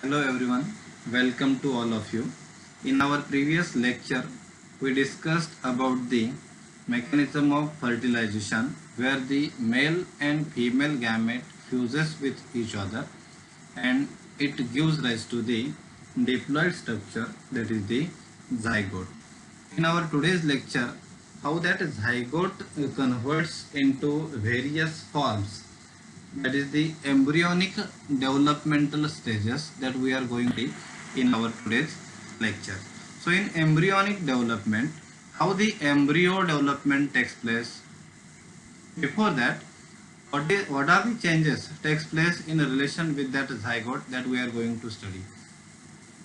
Hello everyone, welcome to all of you. In our previous lecture, we discussed about the mechanism of fertilization where the male and female gamete fuses with each other and it gives rise to the diploid structure, that is the zygote. In our today's lecture, how that zygote converts into various forms, that is the embryonic developmental stages, that we are going to see in our today's lecture. So in embryonic development, how the embryo development takes place. Before that, what are the changes takes place in relation with that zygote that we are going to study.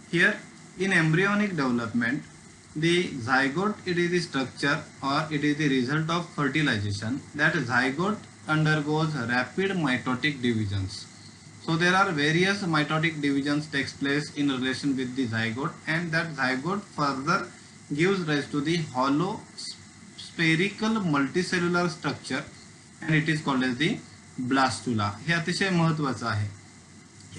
Here in embryonic development, the zygote, it is the structure or it is the result of fertilization. That zygote undergoes rapid mitotic divisions. So there are various mitotic divisions takes place in relation with the zygote, and that zygote further gives rise to the hollow spherical multicellular structure and it is called as the blastula. हे अतिशय महत्त्वाचं आहे.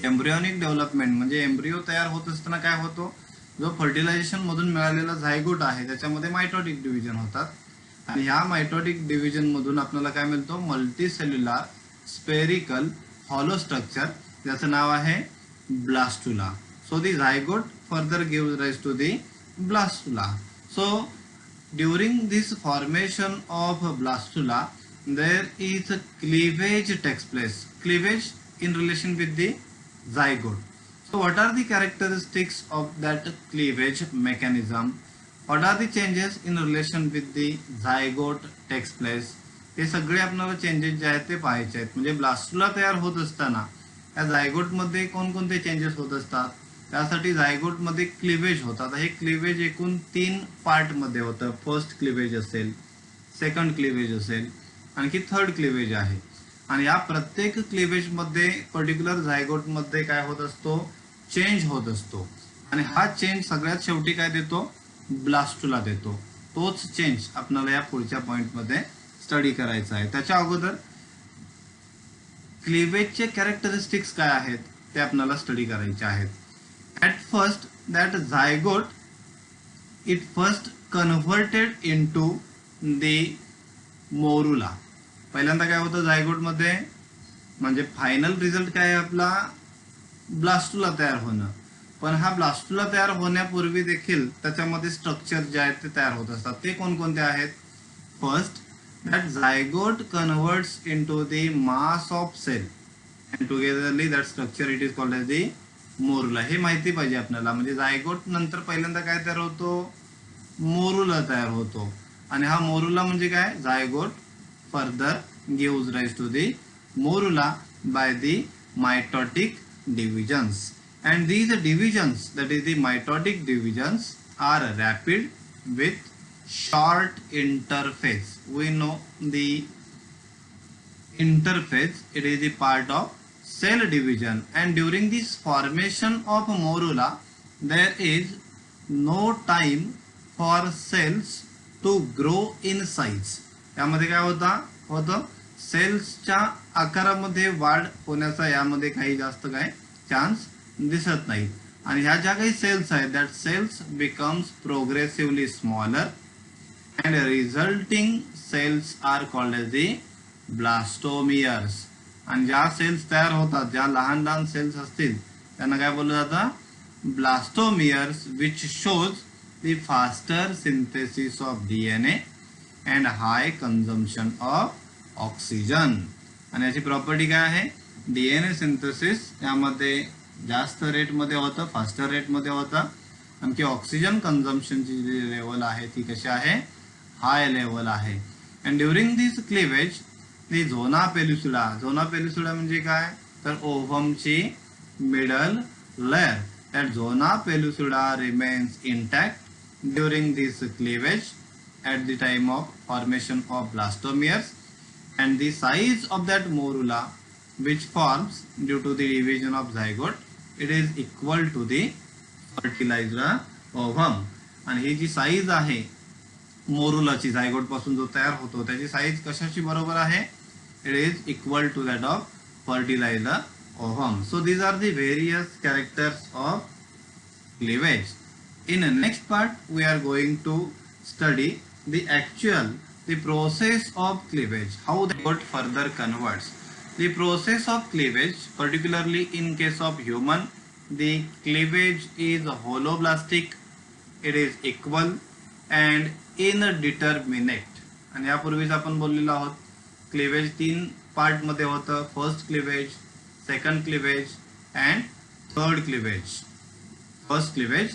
Embryonic development म्हणजे embryo तयार होत असताना काय होतो, जो फर्टिलायझेशन मधून मिळालेला झायगोट आहे त्याच्यामध्ये मायटोटिक डिव्हिजन होतात आणि ह्या मायटोटिक डिव्हिजन मधून आपल्याला काय मिळतो, मल्टीसेल्युलर स्पेरिकल हॉलो स्ट्रक्चर, ज्याचं नाव आहे blastula. So the zygote further gives rise to the blastula. So during this formation of blastula there is a cleavage takes place, cleavage in relation with the zygote. So what are the characteristics of that cleavage mechanism? What are the changes in relation with the zygote takes place? हे सगळे आपल्याला changes जे आहेत ते पाहायचे आहेत. म्हणजे blastula तयार होत असताना या झायगोट मध्ये कोणकोणते चेंजेस होत असतात, त्यासाठी झायगोट मध्ये क्लिवेज होतात. हे क्लिवेज एकूण 3 पार्ट मध्ये होतं. फर्स्ट क्लिवेज असेल, सेकंड क्लिवेज असेल, आणखी थर्ड क्लिवेज आहे. आणि या प्रत्येक क्लिवेज मध्ये पर्टिक्युलर झायगोट मध्ये काय होत असतो, चेंज होत असतो. आणि हा चेंज सगळ्यात शेवटी काय देतो, ब्लास्टुला देतो. तोच चेंज आपल्याला या पुढच्या पॉइंट मध्ये स्टडी करायचा आहे. त्याच्या अगोदर क्लिवेजचे कॅरेक्टरिस्टिक्स काय आहेत ते आपल्याला स्टडी करायचे आहेत. At first, that zygote, it first converted into the morula. पहिल्यांदा काय होतं झायगोट मध्ये, म्हणजे फायनल रिझल्ट काय आहे आपला, ब्लास्टुला तयार होणं. पण हा ब्लास्टुला तयार होण्यापूर्वी देखील त्याच्यामध्ये स्ट्रक्चर जे आहेत ते तयार होत असतात. ते कोणकोणते आहेत. First, that zygote converts into the mass of cell and togetherly that structure it is called as the morula. हे माहिती पाहिजे आपल्याला. म्हणजे झायगोट नंतर पहिल्यांदा काय तयार होतो, मोरुला तयार होतो. आणि हा मोरुला म्हणजे काय, zygote further gives rise to the morula by the mitotic divisions. and these divisions, that is the mitotic divisions, are rapid with short interphase. We know the interphase, it is the part of cell division, and during this formation of morula there is no time for cells to grow in size. यामध्ये काय होतं, सेल्सच्या आकारामध्ये वाढ होण्याचा यामध्ये काही जास्त काय चान्स दिसत नाही. आणि ह्या ज्या काही सेल्स आहेत, that cells becomes progressively smaller and resulting cells are called as the blastomeres. आणि ज्या सेल्स तयार होतात, ज्या लहान लहान सेल्स असतील त्यांना काय बोललं जातं, blastomeres, which shows the faster synthesis of DNA and high consumption of oxygen. आणि याची प्रॉपर्टी काय आहे, डीएनए सिंथेसिस यामध्ये जास्त रेट मध्ये होतं, फास्टर रेट मध्ये होतं. आणखी ऑक्सिजन कन्झम्पशनची जी लेवल आहे ती कशी आहे, हाय लेवल आहे. And during this cleavage the zona pellucida, zona pellucida म्हणजे काय, तर ओव्हमची middle layer, that zona pellucida remains intact during this cleavage at the time of formation of blastomeres, and the size of that morula which forms due to the division of zygote, it is equal to the fertilized ovum. आणि ही जी size आहे मोरुलाची, zygote पासून जो तयार होतो त्याची size कशाची बरोबर आहे, it is equal to that of fertilized ovum. So these are the various characters of cleavage. In the next part, we are going to study the process of cleavage, how the zygote further converts. The process of cleavage, particularly in case of human, the cleavage is holoblastic, it is equal and indeterminate. आणि यापूर्वीच आपण बोललेलो आहोत cleavage 3 part मध्ये होतं, first cleavage, second cleavage and third cleavage. First cleavage,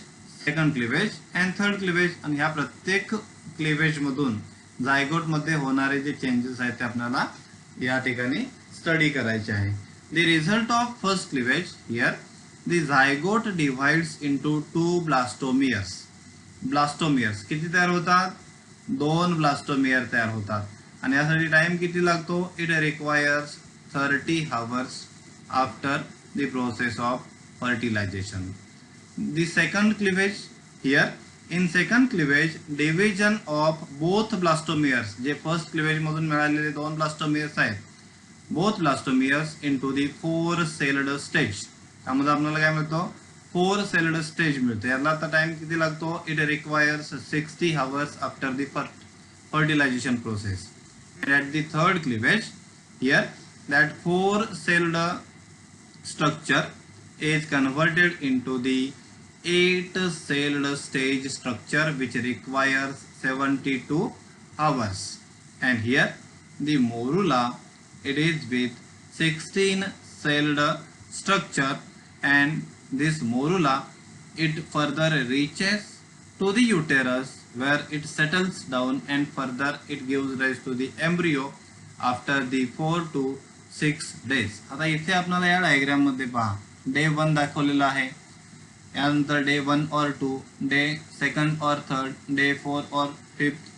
second cleavage and third cleavage. आणि ह्या प्रत्येक क्लिवेज मधून झायगोट मध्ये होणारे जे चेंजेस आहेत ते आपल्याला या ठिकाणी स्टडी करायचे आहे. The result of first cleavage here, the zygote divides into 2 blastomeres. Blastomeres किती तयार होतात? 2 ब्लास्टोमियर तयार होतात. आणि यासाठी टाइम किती लागतो? It requires 30 hours after the process of fertilization. The second cleavage here, in second cleavage division of both blastomeres, जे फर्स्ट क्लिवेज मधून मिळालेले 2 ब्लास्टोमियर्स आहेत, both blastomeres into the 4 celled stage. त्यामध्ये आपल्याला काय मिळतो? 4 सेल्ड स्टेज मिळते. याला आता टाइम किती लागतो? It requires 60 hours after the fertilization process. And at the third cleavage here, that 4 celled structure is converted into the 8 celled stage structure, which requires 72 hours. And here the morula, it is with 16 celled structure, and this morula, it further reaches to the uterus where it settles down, and further it gives rise to the embryo after the 4 to 6 days. आता इथे आपल्याला या diagram मध्ये पहा, day 1 दाखवलेला आहे, यानंतर day 1 और 2, डे 2nd और 3rd, डे 4 और 5th,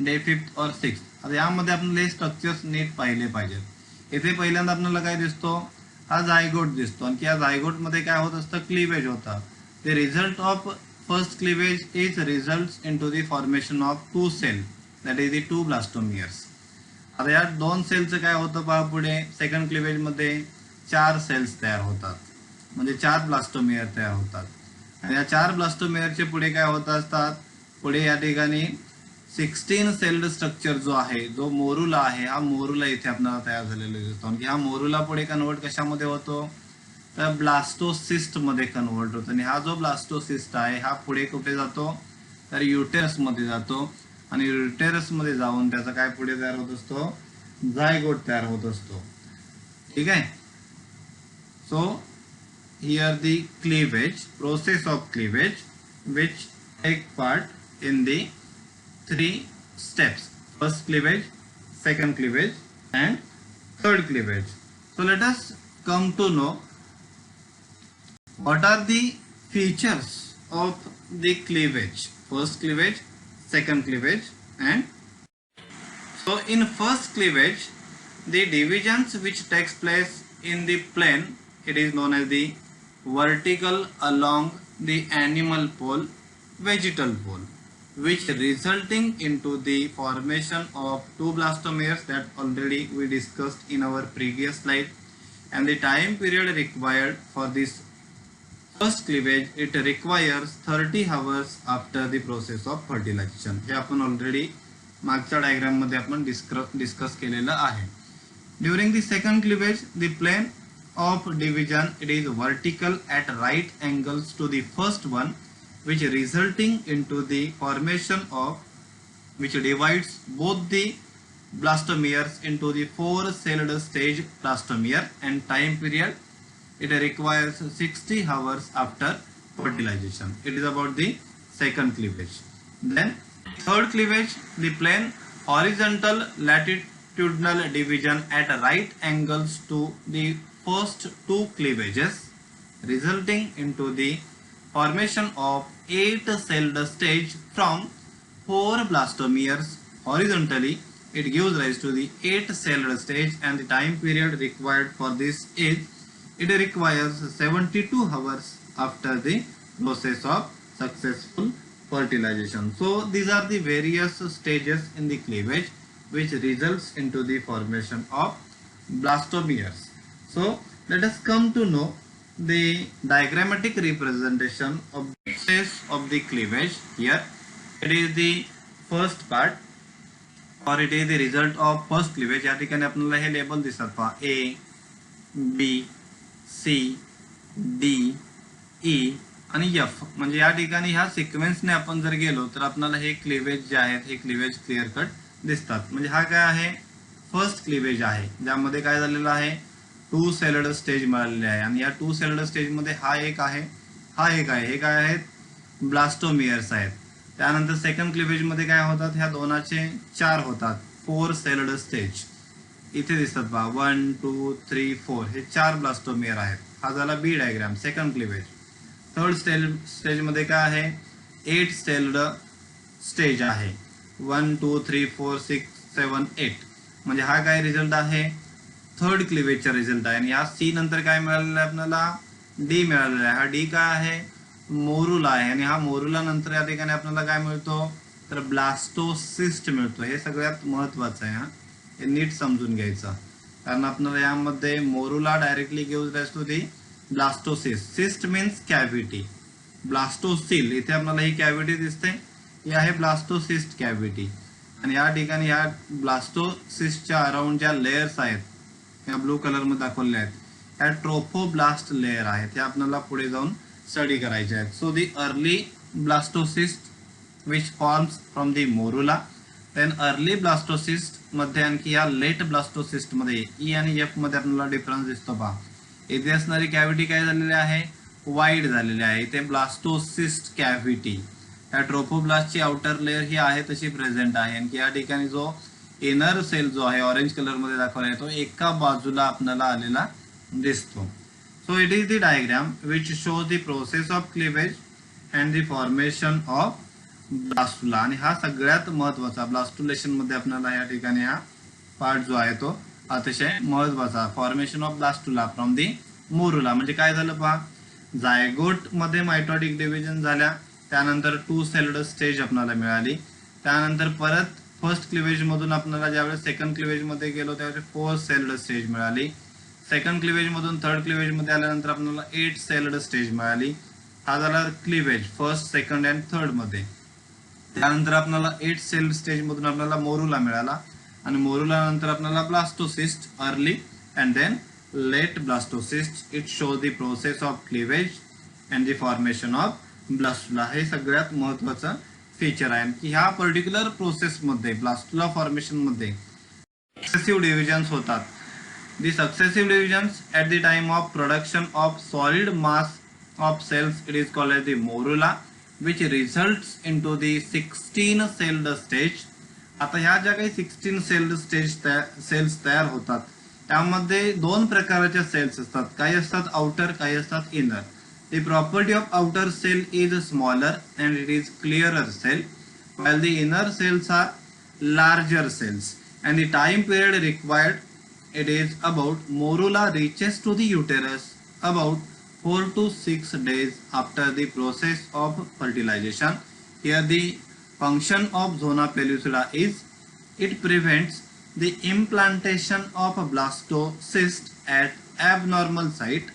डे 5th और 6th. आता यामध्ये आपल्याला हे स्ट्रक्चर्स नीट पाहिले पाहिजेत. इथे पहिल्यांदा आपल्याला काय दिसतो? हा झायगोट दिसतो. आणि या झायगोट मध्ये काय होत असतं? क्लीवेज होता. The result of first cleavage is results into the formation of 2 cells, that is the 2 blastomeres. आता या 2 सेलचं काय होतं पहा पुढे, सेकंड क्लिवेज मध्ये 4 सेल्स तयार होतात, म्हणजे 4 ब्लास्टोमियर तयार होतात. आणि या 4 ब्लास्टोमियरचे पुढे काय होत असतात? पुढे या ठिकाणी 16 सेल्ड स्ट्रक्चर जो आहे, जो मोरुला आहे, हा मोरुला इथे आपल्याला तयार झालेला दिसतो. आणि हा मोरुला पुढे कन्वर्ट कशामध्ये होतो? तर ब्लास्टोसिस्ट मध्ये कन्वर्ट होतो. आणि हा जो ब्लास्टोसिस्ट आहे हा पुढे कुठे जातो? तर युटेरस मध्ये जातो. आणि युटेरस मध्ये जाऊन त्याचा काय पुढे तयार होत असतो? झायगोट तयार होत असतो. ठीक आहे. So here the cleavage, process of cleavage which take part in the 3 steps: first cleavage, second cleavage and third cleavage. So let us come to know what are the features of the cleavage, first cleavage, second cleavage, and so in first cleavage the divisions which takes place in the plane, it is known as the vertical along the animal pole, vegetal pole, which resulting into the formation of 2 blastomeres that already we discussed in our previous slide. And the time period required for this first cleavage, it requires 30 hours after the process of fertilization. हे आपण already मागच्या diagram मध्ये आपण discuss केलेलं आहे. During the second cleavage, the plane of division, it is vertical at right angles to the first one, which resulting into the formation of, which divides both the blastomeres into the 4 celled stage blastomere, and time period it requires 60 hours after fertilization. It is about the second cleavage. Then third cleavage, the plane horizontal latitudinal division at right angles to the first 2 cleavages, resulting into the formation of 8 celled stage from 4 blastomeres horizontally. It gives rise to the 8 celled stage, and the time period required for this is, it requires 72 hours after the process of successful fertilization. So these are the various stages in the cleavage which results into the formation of blastomeres. So Let us come to know the diagrammatic representation of the process of the cleavage. Here it is the first part, or it is the result of first cleavage. या ठिकाणी आपल्याला हे label दिसतात पहा, A, B, C, D, E आणि F. म्हणजे या ठिकाणी ह्या सिक्वेन्सने आपण जर गेलो तर आपल्याला हे क्लिवेज जे आहेत हे क्लिवेज क्लिअर कट दिसतात. म्हणजे हा काय आहे, फर्स्ट क्लिवेज आहे, ज्यामध्ये काय झालेलं आहे, 2 सेल्युलर स्टेज मिळालेले आहे. आणि या 2 सेल्युलर स्टेज मध्ये हा एक आहे, हा एक आहे. हे काय आहेत, ब्लास्टोमियर्स आहेत. त्यानंतर सेकंड क्लिवेज मध्ये काय होतात, ह्या दोनाचे 4 होतात, 4 सेल्युलर स्टेज इथे दिसतात पहा, 1 2 3 4 हे 4 ब्लास्टोमियर आहेत. हा झाला B diagram, second cleavage. Third stage मध्ये काय आहे, 8 सेल्युलर स्टेज आहे, 1 2 3 4 6 7 8. म्हणजे हा काय रिझल्ट आहे, थर्ड क्लिवेजचा रिझल्ट आहे. आणि या सी नंतर काय मिळालेलं आहे आपल्याला, डी मिळालेला आहे. हा डी काय आहे, मोरुला आहे. आणि हा मोरुला नंतर या ठिकाणी आपल्याला काय मिळतो, तर ब्लास्टोसिस्ट मिळतो. हे सगळ्यात महत्वाचं आहे, हा हे नीट समजून घ्यायचं, कारण आपल्याला यामध्ये morula directly gives rise to the blastocyst. Cyst means cavity, blastocoel इथे आपल्याला ही कॅव्हिटी दिसते, ही आहे ब्लास्टोसिस्ट कॅव्हिटी. आणि या ठिकाणी या ब्लास्टोसिस्टच्या अराउंड ज्या लेयर्स आहेत, या ब्लू कलर मध्ये दाखवल्या आहेत, ह्या ट्रोफोब्लास्ट लेयर आहेत. हे आपल्याला पुढे जाऊन स्टडी करायचे आहेत. So the early blastocyst which forms from the morula, then early blastocyst मध्ये आणखी या लेट ब्लास्टोसिस्ट मध्ये ई आणि एफ मध्ये आपल्याला डिफरन्स दिसतो पहा. इथे असणारी कॅव्हिटी काय झालेली आहे, वाईड झालेली आहे. इथे ब्लास्टोसिस्ट कॅव्हिटी, या ट्रोफोब्लास्टची आउटर लेयर ही आहे तशी प्रेझेंट आहे. आणि या ठिकाणी जो इनर सेल जो आहे ऑरेंज कलर मध्ये दाखवला आहे, तो एका बाजूला आपल्याला आलेला दिसतो. So it is the diagram which show the process of cleavage and the formation of blastula. आणि हा सगळ्यात महत्वाचा, ब्लास्टुलेशन मध्ये आपल्याला या ठिकाणी हा पार्ट जो आहे तो अतिशय महत्वाचा, formation of blastula from the morula. म्हणजे काय झालं पहा, जायगोट मध्ये मायटोटिक डिव्हिजन झाल्या, त्यानंतर 2 सेल्युलर स्टेज आपल्याला मिळाली. त्यानंतर परत फर्स्ट क्लिवेज मधून आपल्याला ज्यावेळेस सेकंड क्लिवेज मध्ये गेलो त्यावेळेस 4 सेल्युलर स्टेज मिळाली. सेकंड क्लिवेज मधून थर्ड क्लिवेज मध्ये आल्यानंतर आपल्याला 8 सेल्युलर स्टेज मिळाली. हा झाला cleavage first, second and third मध्ये. त्यानंतर आपल्याला 8 सेल स्टेज मधून आपल्याला मोरुला मिळाला. आणि मोरुला नंतर आपल्याला blastocyst early and then late blastocyst. It show the process of cleavage and the formation of blastula. हे सगळ्यात महत्वाचं फीचर आहे की ह्या पर्टिक्युलर प्रोसेस मध्ये, ब्लास्टुला फॉर्मेशन मध्ये सक्सेसिव्ह डिव्हिजन्स होतात. The successive divisions at the time of production of solid mass of cells, it is called as the morula, which results into the 16 celled stage. आता ह्या ज्या काही 16 celled stage cells तयार होतात, त्यामध्ये 2 प्रकारच्या सेल्स असतात, काही असतात आउटर, काही असतात inner. The property of outer cell is smaller and it is clearer cell, while the inner cells are larger cells, and the time period required, it is about morula reaches to the uterus about 4 to 6 days after the process of fertilization. Here the function of zona pellucida is, it prevents the implantation of a blastocyst at abnormal site,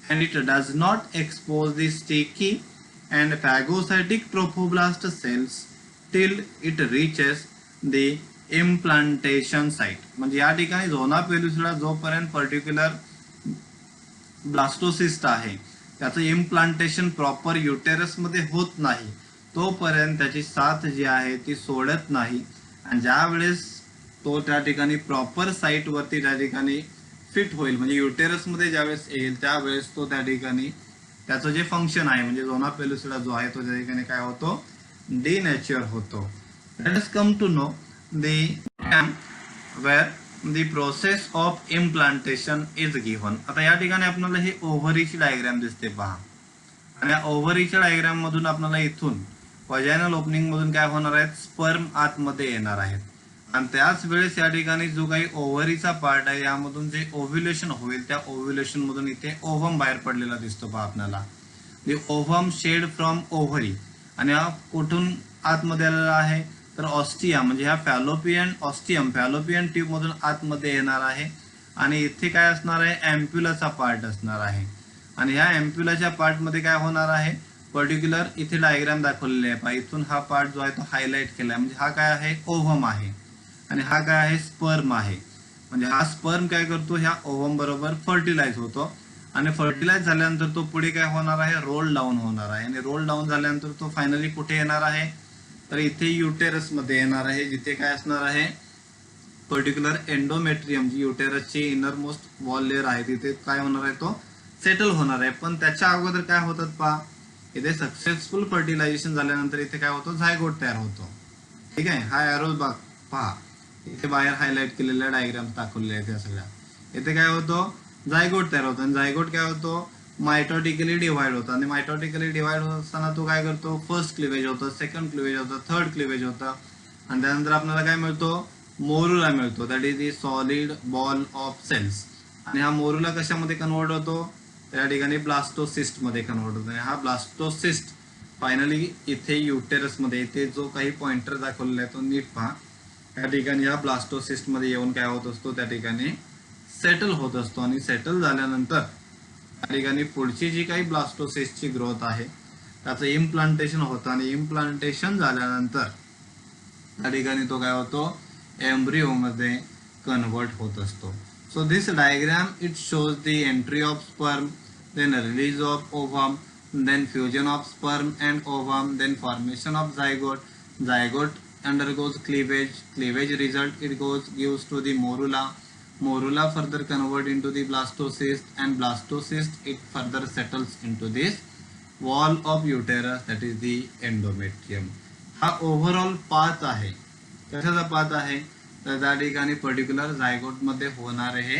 and it does not expose the sticky and phagocytic trophoblast cells till it reaches the implantation site. म्हणजे या ठिकाणी झोना pellucida जोपर्यंत particular blastocyst आहे त्याचं implantation proper uterus मध्ये होत नाही, तोपर्यंत त्याची साथ जी आहे ती सोडत नाही. आणि ज्या वेळेस तो त्या ठिकाणी प्रॉपर साईट वरती त्या ठिकाणी फिट होईल, म्हणजे युटेरस मध्ये ज्यावेळेस येईल त्यावेळेस तो त्या ठिकाणी त्याचं जे फंक्शन आहे म्हणजे झोना पेलुसिडा जो आहे तो त्या ठिकाणी काय होतो, डिनॅचर होतो. Let us come to know the where the process of implantation is given. आता या ठिकाणी आपल्याला हे ओव्हरीची डायग्राम दिसते पहा. आणि या ओव्हरीच्या डायग्राम मधून आपल्याला इथून व्हाजायनल ओपनिंग मधून काय होणार आहेत, स्पर्म आतमध्ये येणार आहेत. आणि त्याच वेळेस या ठिकाणी जो काही ओव्हरीचा पार्ट आहे यामधून जे ओव्ह्युलेशन होईल त्या ओव्ह्युलेशन मधून इथे ओव्हम बाहेर पडलेला दिसतो पहा आपल्याला. Ovum shed from ovary. आणि हा कुठून आतमध्ये आलेला आहे, तर ऑस्टिया म्हणजे ह्या फॅलोपियन ऑस्टियम फॅलोपियन ट्यूब मधून आतमध्ये येणार आहे. आणि इथे काय असणार आहे, एम्प्युलाचा पार्ट असणार आहे. आणि ह्या एम्प्युलाच्या पार्टमध्ये काय होणार आहे, पर्टिक्युलर इथे डायग्राम दाखवलेली आहे. इथून हा पार्ट जो आहे तो हायलाइट केला आहे. म्हणजे हा काय आहे, ओव्हम आहे आणि हा काय आहे, स्पर्म आहे. म्हणजे हा स्पर्म काय करतो, ह्या ओव्हम बरोबर फर्टिलाइज होतो आणि फर्टिलाइज झाल्यानंतर तो पुढे काय होणार आहे, रोल डाऊन होणार आहे. आणि रोल डाऊन झाल्यानंतर तो फायनली कुठे येणार आहे, तर इथे युटेरस मध्ये येणार आहे, जिथे काय असणार आहे, पर्टिक्युलर एंडोमेट्रियम, जी युटेरसची इनर मोस्ट वॉल लेअर आहे, तिथे काय होणार आहे, तो सेटल होणार आहे. पण त्याच्या अगोदर काय होतात पहा, इथे सक्सेसफुल फर्टिलायझेशन झाल्यानंतर इथे काय होतं, झायगोट तयार होतो. ठीक आहे, हा एरो पहा, इथे बाहेर हायलाइट केलेल्या डायग्राम दाखवलेल्या आहेत त्या सगळ्या. इथे काय होतं, जायगोट तयार होतो आणि जायगोट काय होतो, मायटॉटिकली डिवाइड होतं. आणि मायटॉटिकली डिवाइड होत असताना तो काय करतो, फर्स्ट क्लिवेज होतं, सेकंड क्लिवेज होतं, थर्ड क्लिवेज होतं आणि त्यानंतर आपल्याला काय मिळतो, मोरुला मिळतो. That is the solid ball of cells. आणि हा मोरुला कशामध्ये कन्वर्ट होतो, त्या ठिकाणी ब्लास्टोसिस्ट मध्ये कन्वर्ट होतो. आणि हा ब्लास्टोसिस्ट फायनली इथे युटेरस मध्ये, इथे जो काही पॉइंटर दाखवलेला आहे तो नीट पहा, त्या ठिकाणी हा ब्लास्टोसिस्ट मध्ये येऊन काय होत असतो, त्या ठिकाणी सेटल होत असतो. आणि सेटल झाल्यानंतर त्या ठिकाणी पुढची जी काही ब्लास्टोसिस्टची ग्रोथ आहे त्याचं इम्प्लांटेशन होतं आणि इम्प्लांटेशन झाल्यानंतर त्या ठिकाणी तो काय होतो, एम्ब्रिओ मध्ये कन्वर्ट होत असतो. So this diagram it shows the entry of sperm, then release of ovum, then fusion of sperm and ovum, then formation of zygote. Zygote undergoes cleavage. Cleavage result, it gives to the morula. Morula further convert into the blastocyst, and blastocyst it further settles into this wall of uterus, that is the endometrium. हा overall path आहे. कशाचा path आहे, तर त्या ठिकाणी particular zygote मध्ये होणारे हे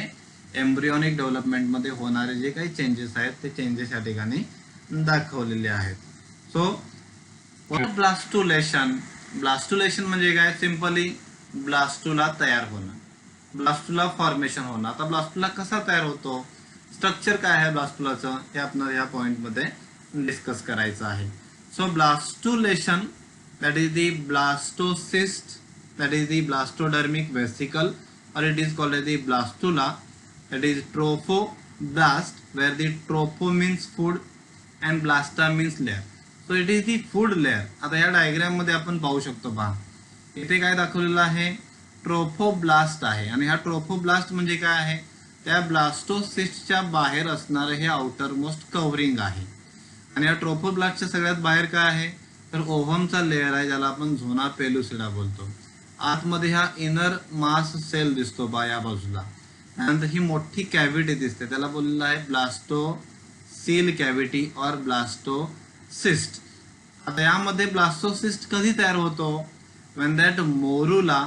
एम्ब्रियोनिक डेव्हलपमेंट मध्ये होणारे जे काही चेंजेस आहेत ते चेंजेस या ठिकाणी दाखवलेले आहेत. सो ब्लास्टुलेशन, ब्लास्टुलेशन म्हणजे काय, सिंपली ब्लास्टुला तयार होणं, ब्लास्टुला फॉर्मेशन होणं. आता ब्लास्टुला कसा तयार होतो, स्ट्रक्चर काय आहे ब्लास्टुलाचं, हे आपल्याला या पॉइंट मध्ये डिस्कस करायचं आहे. So blastulation, that is the blastocyst, that is the blastodermic vesicle, or it is called as the blastula. That is trophoblast, where the tropho means food and blasta means layer. So it is the food layer. आता या diagram मध्ये आपण पाहू शकतो पहा, इथे काय दाखवलेलं आहे, ट्रोफोब्लास्ट आहे. आणि हा ट्रोफोब्लास्ट म्हणजे काय आहे, त्या ब्लास्टोसिस्टच्या बाहेर असणारे हे आउटर मोस्ट कव्हरिंग आहे. आणि या ट्रोफोब्लास्टच्या सगळ्यात बाहेर काय आहे, तर ओव्हमचा लेअर आहे, ज्याला आपण झोना पेलुसिडा बोलतो. आतमध्ये हा इनर मास सेल दिसतो बा या बाजूला. त्यानंतर ही मोठी कॅव्हिटी दिसते, त्याला बोललेलं आहे ब्लास्टोसील कॅव्हिटी और ब्लास्टोसिस्ट. आता यामध्ये ब्लास्टोसिस्ट कधी तयार होतो, when that morula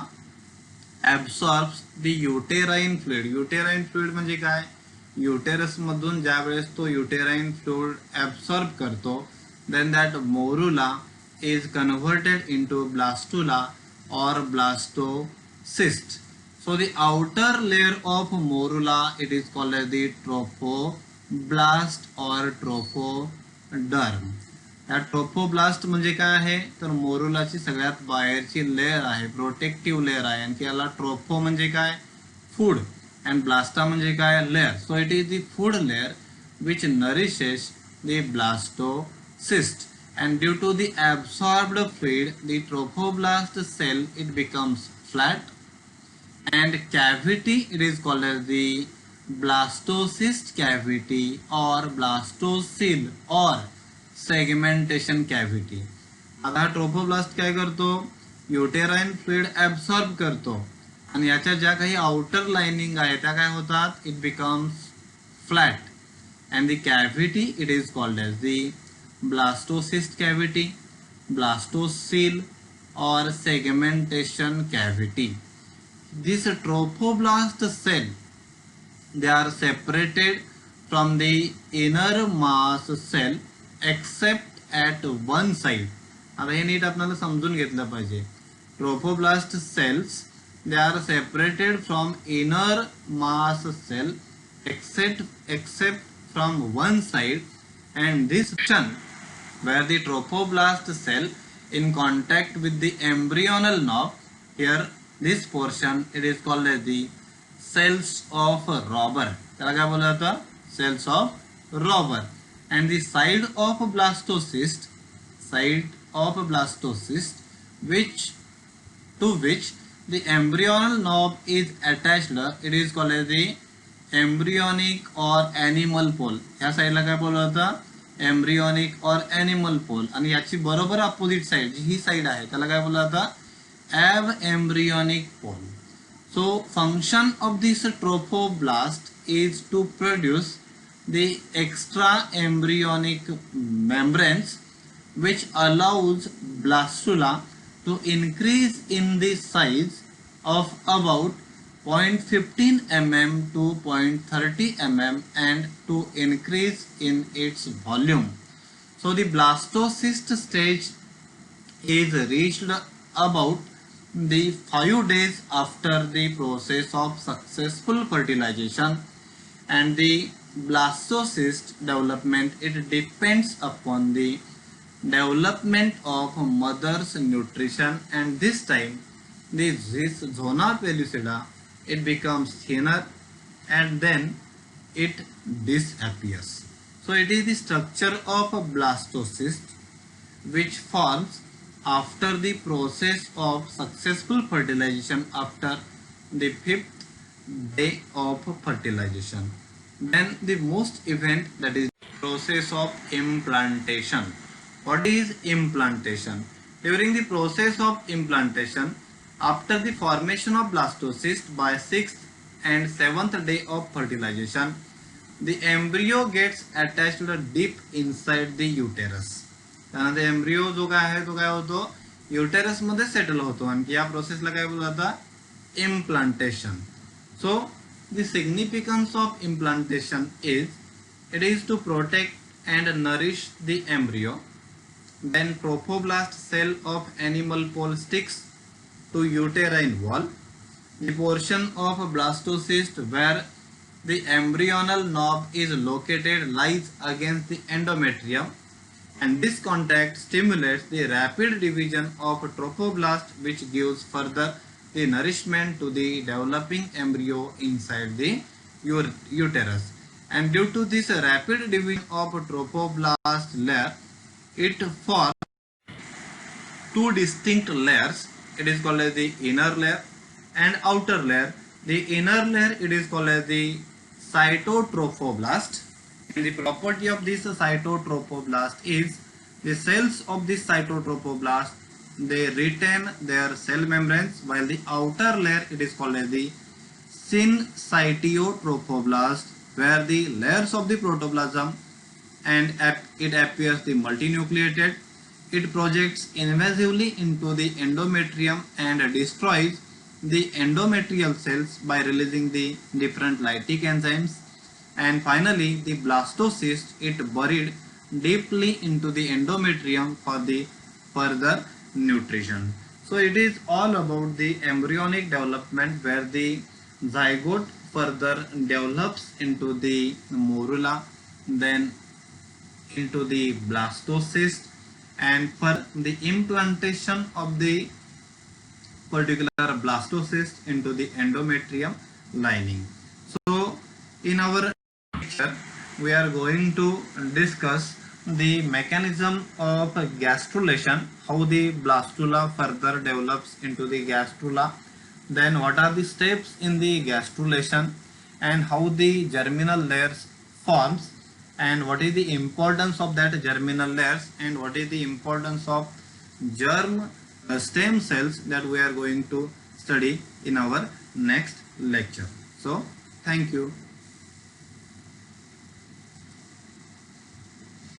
absorbs the uterine fluid. Uterine fluid म्हणजे काय, युटेरस मधून ज्या वेळेस तो युटेराइन फ्लुइड ऍब्सॉर्ब करतो, then that morula is converted into blastula or blastocyst. So the outer layer of morula, it is called as the trophoblast or trophoderm. या trophoblast म्हणजे काय आहे, तर मोरुलाची सगळ्यात बाहेरची लेअर आहे, प्रोटेक्टिव्ह लेअर आहे. आणि याला ट्रोफो म्हणजे काय, फूड, अँड ब्लास्टा म्हणजे काय, layer. So it is the food layer which nourishes the blastocyst. And due to the absorbed fluid, the trophoblast cell it becomes flat, and cavity it is called as the blastocyst cavity or blastocele or segmentation cavity. आता trophoblast काय करतो, uterine fluid absorb करतो आणि याच्या ज्या काही outer lining आहे त्या काय होतात, it becomes flat, and the cavity it is called as the blastocyst cavity, blastocele or segmentation cavity. This trophoblast cell, they are separated from the inner mass cell except at one side. आता हे नीट आपल्याला समजून घेतलं पाहिजे. Trophoblast cells, they are separated from inner mass cell except from one side, and this section where the trophoblast cell in contact with the embryonal knob, here this portion it is called as the cells of robber, त्याला काय बोललं जातं, cells of robber. And the side of blastocyst which to which the embryonal knob is attached, it is called as the embryonic or animal pole. ह्या साईडला काय बोललं जातं, embryonic और एनिमल पोल. आणि याची बरोबर अपोजिट साइड जी ही साइड आहे त्याला काय बोललं जातं, abembryonic pole. So function of this trophoblast is to produce the extra embryonic membranes which allows blastula to increase in the size of about 0.15 mm to 0.30 mm and to increase in its volume. So the blastocyst stage is reached about the 5 days after the process of successful fertilization, and the blastocyst development, it depends upon the development of mother's nutrition, and this time this zona pellucida, it becomes thinner and then it disappears. So it is the structure of a blastocyst which forms after the process of successful fertilization after the 5th day of fertilization. Then the most event, that is process of implantation. What is implantation? During the process of implantation, after the formation of blastocyst by 6th and 7th day of fertilization, the embryo gets attached deep inside the uterus. त्यानंतर embryo जो काय आहे तो काय होतो, uterus मध्ये settle होतो. आणि या प्रोसेसला काय बोललं जातं, implantation. So the significance of implantation is, it is to protect and nourish the embryo. Then trophoblast cell of animal pole sticks to uterine wall. The portion of blastocyst where the embryonal knob is located lies against the endometrium, and this contact stimulates the rapid division of trophoblast, which gives further the nourishment to the developing embryo inside the uterus. And due to this rapid division of trophoblast layer, it forms two distinct layers. It is called as the inner layer and outer layer. The inner layer, it is called as the cytotrophoblast. And the property of this cytotrophoblast is, the cells of this cytotrophoblast, they retain their cell membranes, while the outer layer, it is called as the syncytiotrophoblast, where the layers of the protoplasm and it appears the multinucleated. It projects invasively into the endometrium and destroys the endometrial cells by releasing the different lytic enzymes. And finally, the blastocyst, it buried deeply into the endometrium for the further nutrition. So it is all about the embryonic development, where the zygote further develops into the morula, then into the blastocyst, and for the implantation of the particular blastocyst into the endometrium lining. So in our lecture we are going to discuss the mechanism of gastrulation, how the blastula further develops into the gastrula, then what are the steps in the gastrulation, and how the germinal layers forms, and what is the importance of that germinal layers, and what is the importance of germ stem cells, that we are going to study in our next lecture. So thank you.